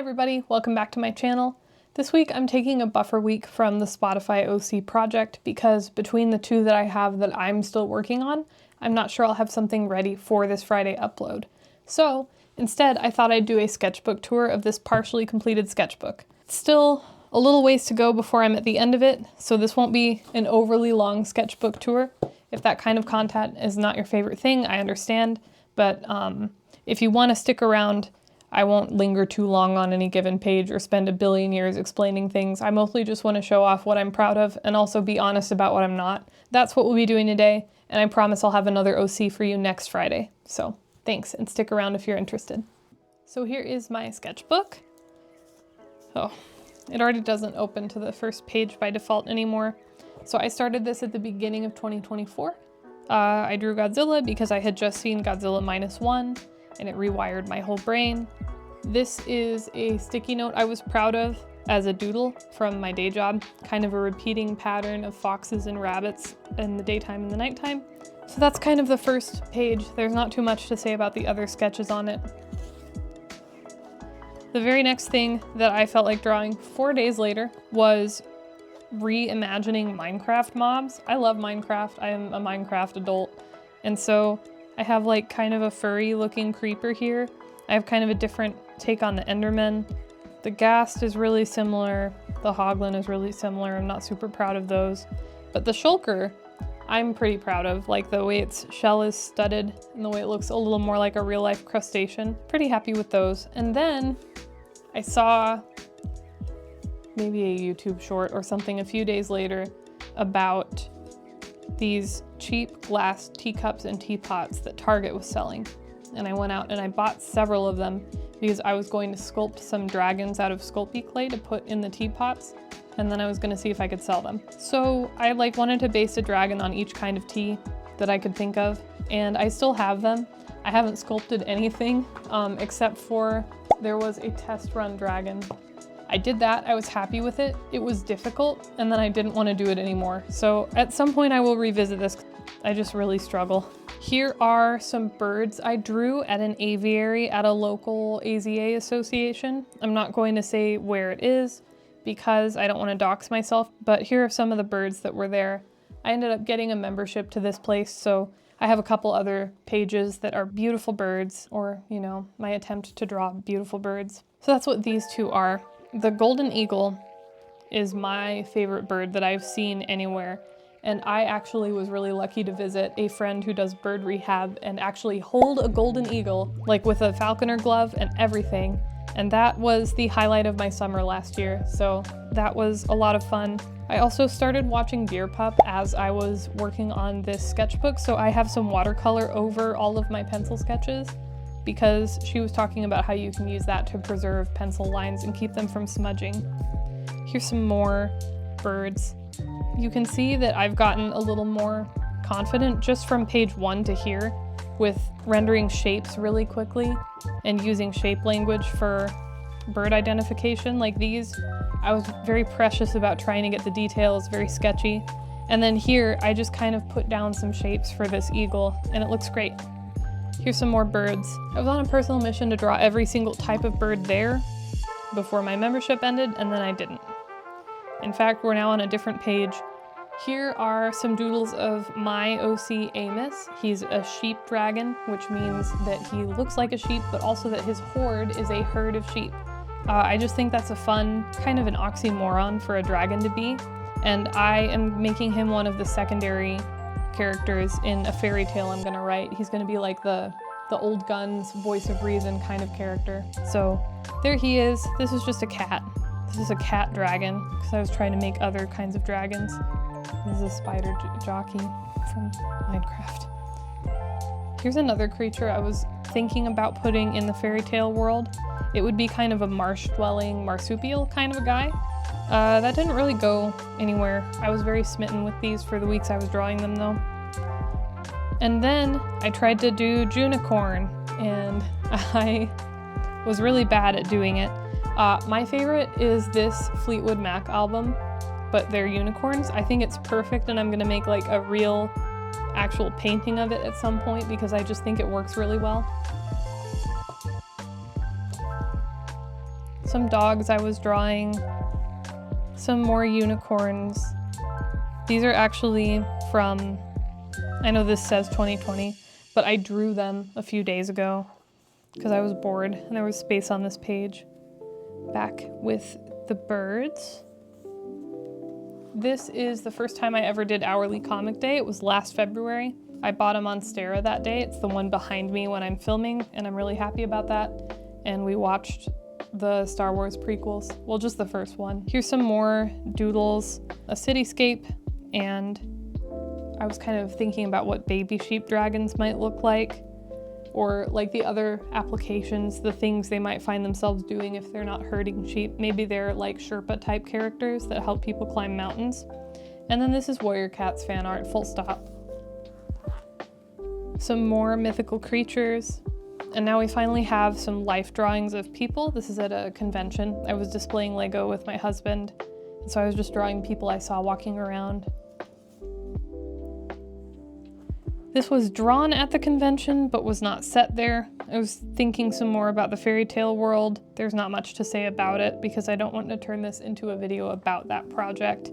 everybody, welcome back to my channel. This week I'm taking a buffer week from the Spotify OC project because between the two that I have that I'm still working on, I'm not sure I'll have something ready for this Friday upload. So instead I thought I'd do a sketchbook tour of this partially completed sketchbook. It's still a little ways to go before I'm at the end of it, so this won't be an overly long sketchbook tour. If that kind of content is not your favorite thing, I understand, but if you want to stick around, I won't linger too long on any given page or spend a billion years explaining things. I mostly just want to show off what I'm proud of and also be honest about what I'm not. That's what we'll be doing today, and I promise I'll have another OC for you next Friday. So thanks, and stick around if you're interested. So here is my sketchbook. Oh, it already doesn't open to the first page by default anymore. So I started this at the beginning of 2024. I drew Godzilla because I had just seen Godzilla -1 and it rewired my whole brain. This is a sticky note I was proud of as a doodle from my day job, kind of a repeating pattern of foxes and rabbits in the daytime and the nighttime. So that's kind of the first page. There's not too much to say about the other sketches on it. The very next thing that I felt like drawing 4 days later was reimagining Minecraft mobs. I love Minecraft. I am a Minecraft adult. And so I have like kind of a furry looking creeper here. I have kind of a different take on the Endermen. The Ghast is really similar. The Hoglin is really similar. I'm not super proud of those. But the Shulker, I'm pretty proud of. Like the way its shell is studded and the way it looks a little more like a real life crustacean. Pretty happy with those. And then I saw maybe a YouTube short or something a few days later about these cheap glass teacups and teapots that Target was selling. And I went out and I bought several of them because I was going to sculpt some dragons out of Sculpey clay to put in the teapots, and then I was gonna see if I could sell them. So I wanted to base a dragon on each kind of tea that I could think of, and I still have them. I haven't sculpted anything except for there was a test run dragon. I did that, I was happy with it. It was difficult, and then I didn't want to do it anymore. So at some point I will revisit this. I just really struggle. Here are some birds I drew at an aviary at a local AZA association. I'm not going to say where it is because I don't want to dox myself, but here are some of the birds that were there. I ended up getting a membership to this place, so I have a couple other pages that are beautiful birds, or, you know, my attempt to draw beautiful birds. So that's what these two are. The golden eagle is my favorite bird that I've seen anywhere, and I actually was really lucky to visit a friend who does bird rehab and actually hold a golden eagle, like with a falconer glove and everything, and that was the highlight of my summer last year, so that was a lot of fun. I also started watching Deer Pup as I was working on this sketchbook, so I have some watercolor over all of my pencil sketches, because she was talking about how you can use that to preserve pencil lines and keep them from smudging. Here's some more birds. You can see that I've gotten a little more confident just from page 1 to here with rendering shapes really quickly and using shape language for bird identification like these. I was very precious about trying to get the details, very sketchy. And then here I just kind of put down some shapes for this eagle and it looks great. Here's some more birds. I was on a personal mission to draw every single type of bird there before my membership ended, and then I didn't. In fact, we're now on a different page. Here are some doodles of my OC Amos. He's a sheep dragon, which means that he looks like a sheep, but also that his horde is a herd of sheep. I just think that's a fun, kind of an oxymoron for a dragon to be, and I am making him one of the secondary characters in a fairy tale I'm gonna write. He's gonna be like the old guns, voice of reason kind of character. So there he is. This is just a cat. This is a cat dragon because I was trying to make other kinds of dragons. This is a spider jockey from Minecraft. Here's another creature I was thinking about putting in the fairy tale world. It would be kind of a marsh-dwelling marsupial kind of a guy. That didn't really go anywhere. I was very smitten with these for the weeks I was drawing them though. And then I tried to do Junicorn and I was really bad at doing it. My favorite is this Fleetwood Mac album, but they're unicorns. I think it's perfect and I'm gonna make like a real actual painting of it at some point because I just think it works really well. some dogs I was drawing, some more unicorns. These are actually from, I know this says 2020, but I drew them a few days ago because I was bored and there was space on this page. Back with the birds. This is the first time I ever did hourly comic day. It was last February. I bought a Monstera that day. It's the one behind me when I'm filming, and I'm really happy about that. And we watched the Star Wars prequels. Well, just the first one. Here's some more doodles, a cityscape, and I was kind of thinking about what baby sheep dragons might look like, or like the other applications, the things they might find themselves doing if they're not herding sheep. Maybe they're like Sherpa type characters that help people climb mountains. And then this is Warrior Cats fan art, full stop. Some more mythical creatures. And now we finally have some life drawings of people. This is at a convention. I was displaying Lego with my husband, so I was just drawing people I saw walking around. This was drawn at the convention, but was not set there. I was thinking some more about the fairy tale world. There's not much to say about it because I don't want to turn this into a video about that project.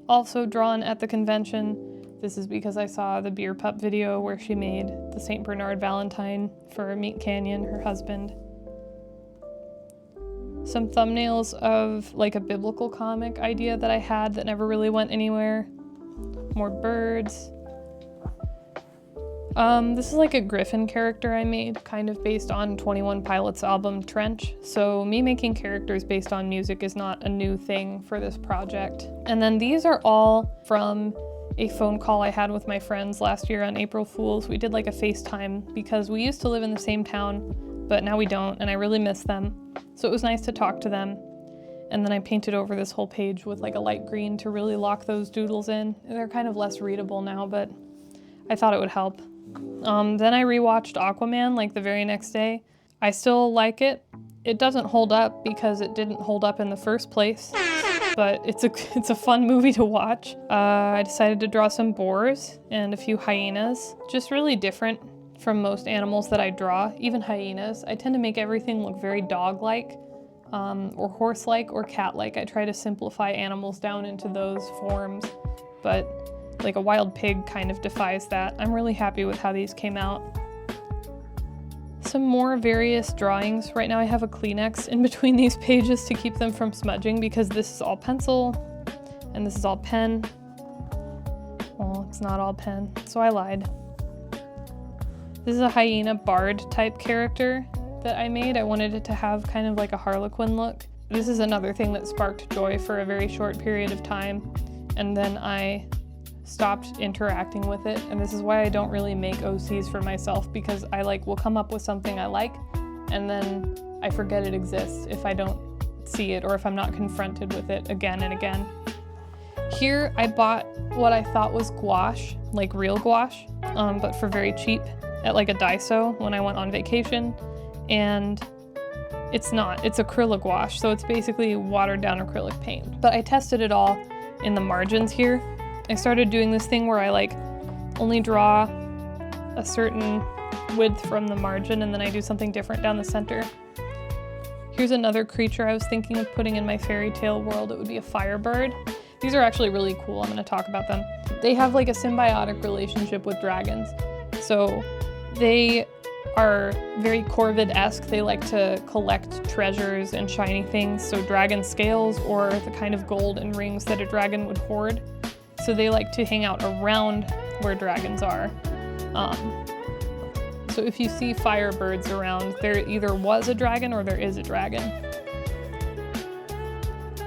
Also drawn at the convention. This is because I saw the Beer Pup video where she made the St. Bernard Valentine for Meat Canyon, her husband. Some thumbnails of like a biblical comic idea that I had that never really went anywhere. More birds. This is like a Griffin character I made, kind of based on 21 Pilots' album Trench. So me making characters based on music is not a new thing for this project. And then these are all from a phone call I had with my friends last year on April Fools. We did like a FaceTime because we used to live in the same town, but now we don't, and I really miss them. So it was nice to talk to them. And then I painted over this whole page with like a light green to really lock those doodles in. They're kind of less readable now, but I thought it would help. Then I rewatched Aquaman like the very next day. I still like it. It doesn't hold up because it didn't hold up in the first place, but it's a fun movie to watch. I decided to draw some boars and a few hyenas, just really different from most animals that I draw, even hyenas. I tend to make everything look very dog-like, or horse-like, or cat-like. I try to simplify animals down into those forms, but like a wild pig kind of defies that. I'm really happy with how these came out. Some more various drawings. Right now I have a Kleenex in between these pages to keep them from smudging because this is all pencil and this is all pen. Well, it's not all pen, so I lied. This is a hyena bard type character that I made. I wanted it to have kind of like a Harlequin look. This is another thing that sparked joy for a very short period of time, and then I stopped interacting with it, and this is why I don't really make OCs for myself, because I will come up with something I like and then I forget it exists if I don't see it or if I'm not confronted with it again and again. Here I bought what I thought was gouache, like real gouache, but for very cheap at like a Daiso when I went on vacation, and it's not, it's acrylic gouache, so it's basically watered down acrylic paint. But I tested it all in the margins here. I started doing this thing where I only draw a certain width from the margin and then I do something different down the center. Here's another creature I was thinking of putting in my fairy tale world. It would be a firebird. These are actually really cool. I'm going to talk about them. They have like a symbiotic relationship with dragons. So they are very Corvid-esque. They like to collect treasures and shiny things. So dragon scales or the kind of gold and rings that a dragon would hoard. So they like to hang out around where dragons are. So if you see firebirds around, there either was a dragon or there is a dragon.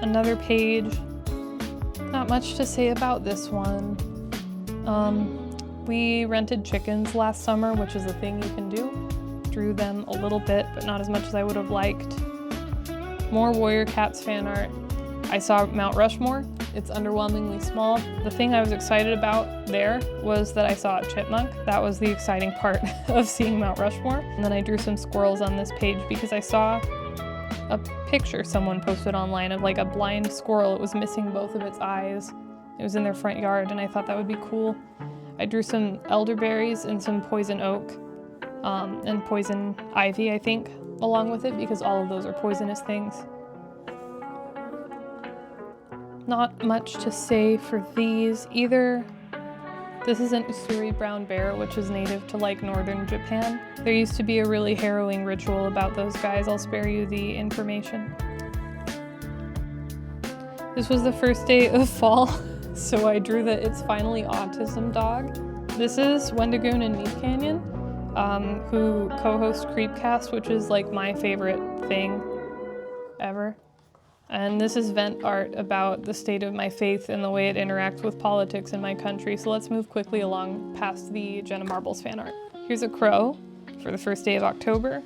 Another page. Not much to say about this one. We rented chickens last summer, which is a thing you can do. Drew them a little bit, but not as much as I would have liked. More Warrior Cats fan art. I saw Mount Rushmore. It's underwhelmingly small. The thing I was excited about there was that I saw a chipmunk. That was the exciting part of seeing Mount Rushmore. And then I drew some squirrels on this page because I saw a picture someone posted online of like a blind squirrel. It was missing both of its eyes. It was in their front yard and I thought that would be cool. I drew some elderberries and some poison oak and poison ivy, I think. along with it because all of those are poisonous things. Not much to say for these either. This is an Usuri brown bear, which is native to like northern Japan. There used to be a really harrowing ritual about those guys. I'll spare you the information. This was the first day of fall, so I drew the It's Finally Autism dog. This is Wendigoon and Meat Canyon, who co-host Creepcast, which is like my favorite thing ever. And this is vent art about the state of my faith and the way it interacts with politics in my country. So let's move quickly along past the Jenna Marbles fan art. Here's a crow for the first day of October.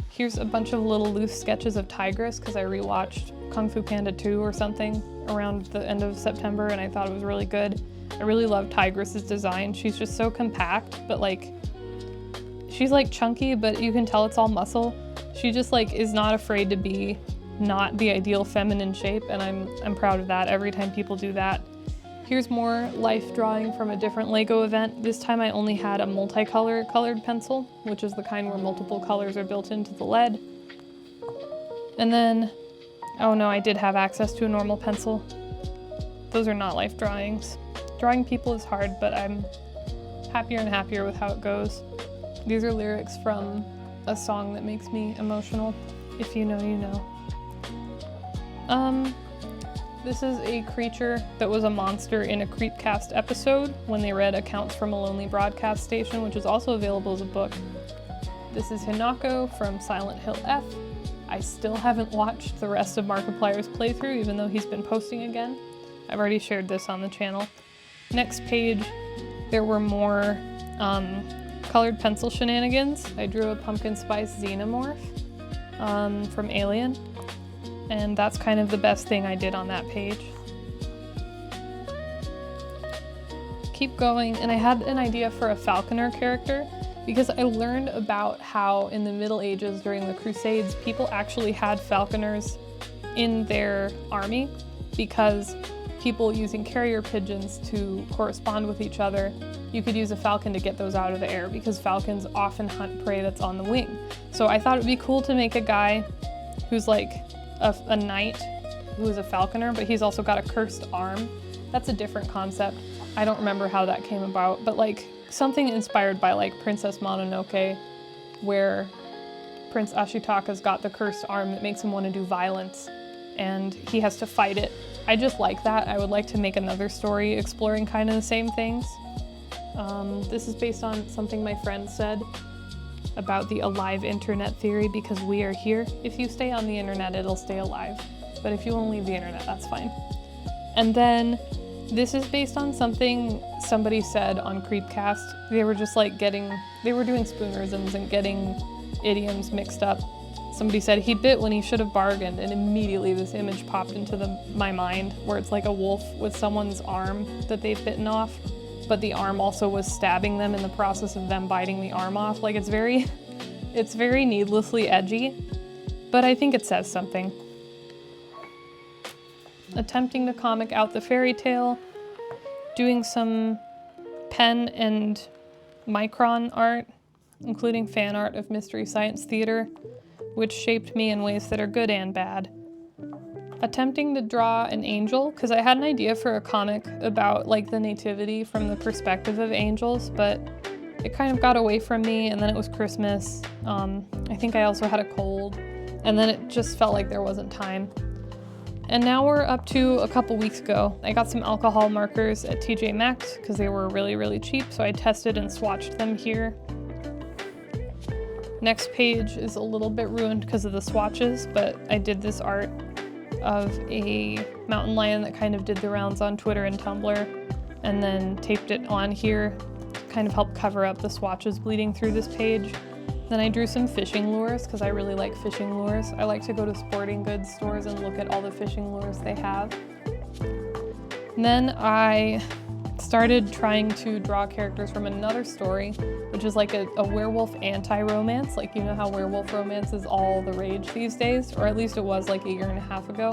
Here's a bunch of little loose sketches of Tigress because I rewatched Kung Fu Panda 2 or something around the end of September and I thought it was really good. I really love Tigress's design. She's just so compact, but like, she's like chunky, but you can tell it's all muscle. She just like is not afraid to be not the ideal feminine shape, and I'm proud of that every time people do that. Here's more life drawing from a different Lego event. This time I only had a multicolor colored pencil, which is the kind where multiple colors are built into the lead. And then, oh no, I did have access to a normal pencil. Those are not life drawings. Drawing people is hard, but I'm happier and happier with how it goes. These are lyrics from a song that makes me emotional. If you know, you know. This is a creature that was a monster in a Creepcast episode when they read Accounts from a Lonely Broadcast Station, which is also available as a book. This is Hinako from Silent Hill F. I still haven't watched the rest of Markiplier's playthrough, even though he's been posting again. I've already shared this on the channel. Next page, there were more colored pencil shenanigans. I drew a pumpkin spice xenomorph from Alien. And that's kind of the best thing I did on that page. Keep going, and I had an idea for a falconer character because I learned about how in the Middle Ages during the Crusades, people actually had falconers in their army because people using carrier pigeons to correspond with each other, you could use a falcon to get those out of the air because falcons often hunt prey that's on the wing. So I thought it'd be cool to make a guy who's like a knight who is a falconer, but he's also got a cursed arm. That's a different concept. I don't remember how that came about, but like something inspired by like Princess Mononoke, where Prince Ashitaka's got the cursed arm that makes him want to do violence, and he has to fight it. I just like that. I would like to make another story exploring kind of the same things. This is based on something my friend said about the alive internet theory, because we are here. If you stay on the internet, it'll stay alive. But if you won't leave the internet, that's fine. And then this is based on something somebody said on Creepcast. They were just like they were doing spoonerisms and getting idioms mixed up. Somebody said he bit when he should have bargained, and immediately this image popped into my mind where it's like a wolf with someone's arm that they've bitten off, but the arm also was stabbing them in the process of them biting the arm off. Like it's very needlessly edgy, but I think it says something. Attempting to comic out the fairy tale, doing some pen and micron art, including fan art of Mystery Science Theater, which shaped me in ways that are good and bad. Attempting to draw an angel, because I had an idea for a comic about like the nativity from the perspective of angels, but it kind of got away from me, and then it was Christmas. I think I also had a cold, and then it just felt like there wasn't time. And now we're up to a couple weeks ago. I got some alcohol markers at TJ Maxx because they were really, really cheap, so I tested and swatched them here. Next page is a little bit ruined because of the swatches, but I did this art of a mountain lion that kind of did the rounds on Twitter and Tumblr, and then taped it on here to kind of help cover up the swatches bleeding through this page. Then I drew some fishing lures because I really like fishing lures. I like to go to sporting goods stores and look at all the fishing lures they have. And then I started trying to draw characters from another story, which is like a werewolf anti-romance. Like, you know how werewolf romance is all the rage these days, or at least it was like a year and a half ago.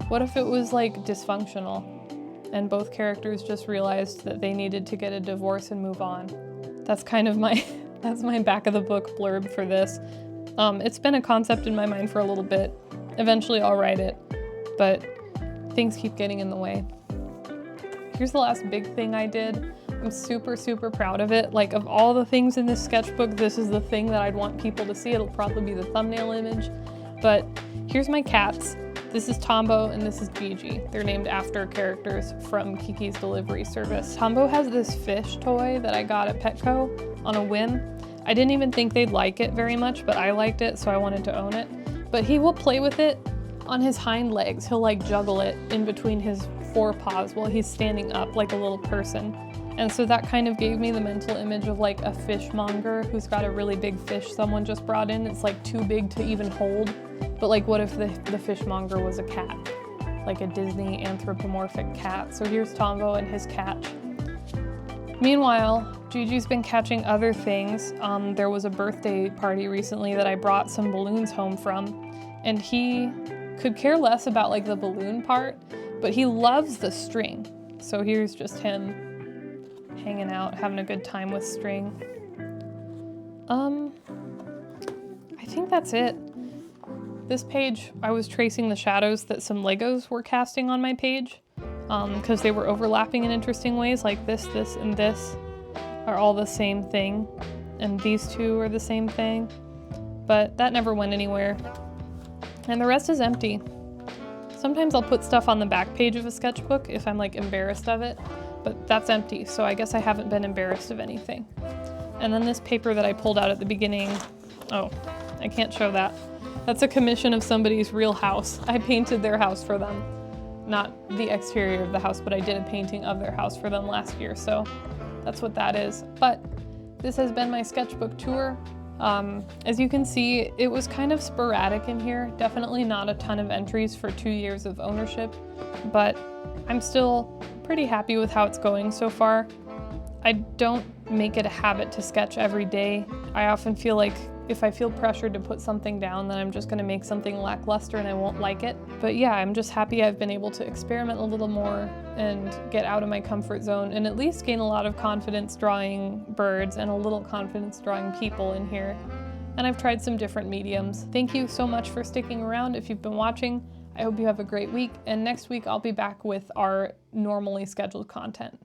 What if it was like dysfunctional and both characters just realized that they needed to get a divorce and move on? That's kind of my that's my back of the book blurb for this. It's been a concept in my mind for a little bit. Eventually I'll write it, but things keep getting in the way. Here's the last big thing I did. I'm super, super proud of it. Like, of all the things in this sketchbook, this is the thing that I'd want people to see. It'll probably be the thumbnail image. But here's my cats. This is Tombo and this is Gigi. They're named after characters from Kiki's Delivery Service. Tombo has this fish toy that I got at Petco on a whim. I didn't even think they'd like it very much, but I liked it, so I wanted to own it. But he will play with it on his hind legs. He'll like juggle it in between his forepaws while he's standing up like a little person. And so that kind of gave me the mental image of like a fishmonger who's got a really big fish someone just brought in. It's like too big to even hold. But like, what if the fishmonger was a cat? Like a Disney anthropomorphic cat. So here's Tombo and his catch. Meanwhile, Gigi's been catching other things. There was a birthday party recently that I brought some balloons home from, and he could care less about like the balloon part, but he loves the string. So here's just him hanging out, having a good time with string. I think that's it. This page, I was tracing the shadows that some Legos were casting on my page, because they were overlapping in interesting ways, like this, and this are all the same thing, and these two are the same thing, but that never went anywhere. And the rest is empty. Sometimes I'll put stuff on the back page of a sketchbook if I'm like embarrassed of it, but that's empty, so I guess I haven't been embarrassed of anything. And then this paper that I pulled out at the beginning, oh, I can't show that. That's a commission of somebody's real house. I painted their house for them. Not the exterior of the house, but I did a painting of their house for them last year, so that's what that is. But this has been my sketchbook tour. As you can see, it was kind of sporadic in here. Definitely not a ton of entries for 2 years of ownership, but I'm still pretty happy with how it's going so far. I don't make it a habit to sketch every day. I often feel like if I feel pressured to put something down, then I'm just gonna make something lackluster and I won't like it. But yeah, I'm just happy I've been able to experiment a little more and get out of my comfort zone and at least gain a lot of confidence drawing birds and a little confidence drawing people in here. And I've tried some different mediums. Thank you so much for sticking around if you've been watching. I hope you have a great week, and next week I'll be back with our normally scheduled content.